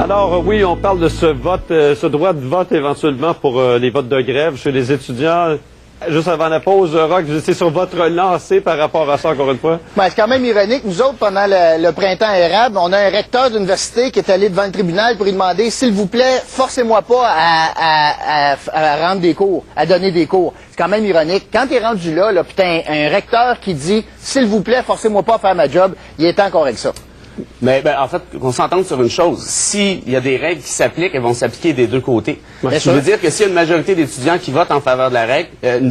Alors oui, on parle de ce vote, ce droit de vote éventuellement pour les votes de grève chez les étudiants. Juste avant la pause, Roch, vous étiez sur votre lancée par rapport à ça, encore une fois? Ben, c'est quand même ironique. Nous autres, pendant le printemps érable, on a un recteur d'université qui est allé devant le tribunal pour lui demander, s'il vous plaît, forcez-moi pas à rendre des cours, à donner des cours. C'est quand même ironique. Quand t'es rendu là, puis t'as un recteur qui dit, s'il vous plaît, forcez-moi pas à faire ma job, il est encore avec ça. Mais en fait, qu'on s'entende sur une chose. S'il y a des règles qui s'appliquent, elles vont s'appliquer des deux côtés. Je veux dire que s'il y a une majorité d'étudiants qui votent en faveur de la règle,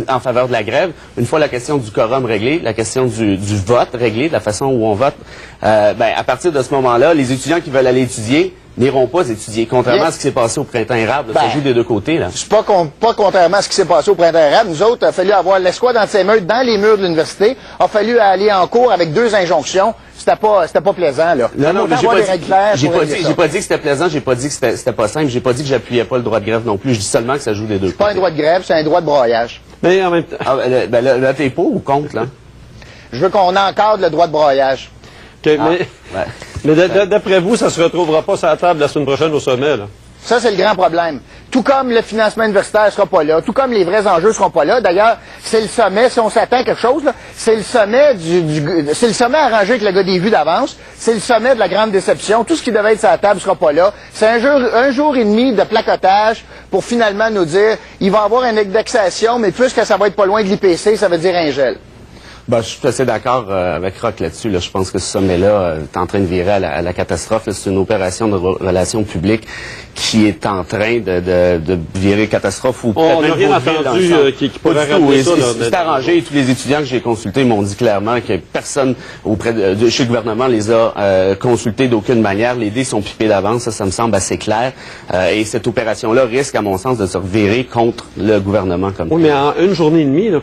en faveur de la grève, une fois la question du quorum réglée, la question du vote réglée, de la façon où on vote, à partir de ce moment-là, les étudiants qui veulent aller étudier n'iront pas étudier. Contrairement à ce qui s'est passé au printemps érable, ça joue des deux côtés, là. C'est pas contrairement à ce qui s'est passé au printemps érable. Nous autres, il a fallu avoir l'escouade anti-émeute dans les murs de l'université. Il a fallu aller en cours avec 2 injonctions. C'était pas plaisant, là. Non, mais j'ai pas dit que c'était plaisant, j'ai pas dit que c'était pas simple, j'ai pas dit que j'appuyais pas le droit de grève non plus. Je dis seulement que ça joue des deux côtés. C'est pas un droit de grève, c'est un droit de broyage. Mais en même temps... là, t'es pour ou contre, là? Je veux qu'on encadre le droit de broyage. Okay, mais d'après vous, ça se retrouvera pas sur la table la semaine prochaine au sommet, là? Ça, c'est le grand problème. Tout comme le financement universitaire ne sera pas là, tout comme les vrais enjeux ne seront pas là. D'ailleurs, c'est le sommet, si on s'attend à quelque chose, c'est le sommet c'est le sommet arrangé avec le gars des vues d'avance, c'est le sommet de la grande déception. Tout ce qui devait être sur la table ne sera pas là. C'est un jour et demi de placotage pour finalement nous dire, il va y avoir une indexation, mais puisque ça va être pas loin de l'IPC, ça veut dire un gel. Je suis assez d'accord avec Roch là-dessus. Là. Je pense que ce sommet-là est en train de virer à la catastrophe. C'est une opération de relations publiques qui est en train de virer catastrophe. On n'a rien entendu qui pourrait ramener ça. C'est arrangé. Tous les étudiants que j'ai consultés m'ont dit clairement que personne chez le gouvernement les a consultés d'aucune manière. Les dés sont pipés d'avance. Ça me semble assez clair. Et cette opération-là risque, à mon sens, de se revirer contre le gouvernement comme tel. Oui, mais en une journée et demie, là,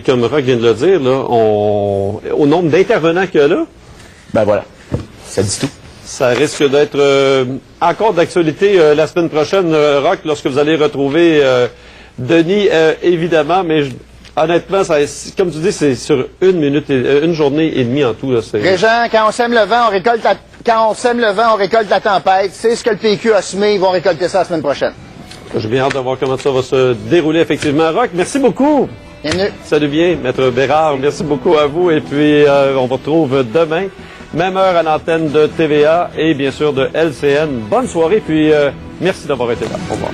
comme Roch vient de le dire, là, au nombre d'intervenants qu'il y a là, voilà, ça dit tout. Ça risque d'être encore d'actualité la semaine prochaine, Roch, lorsque vous allez retrouver Denis, évidemment, mais honnêtement, comme tu dis, c'est sur une journée et demie en tout. Régent, quand on sème le vent, on récolte la tempête. C'est ce que le PQ a semé, ils vont récolter ça la semaine prochaine. J'ai bien hâte de voir comment ça va se dérouler, effectivement. Roch, merci beaucoup. Bienvenue. Salut bien, Maître Bérard. Merci beaucoup à vous. Et puis, on vous retrouve demain, même heure à l'antenne de TVA et bien sûr de LCN. Bonne soirée, puis merci d'avoir été là. Au revoir.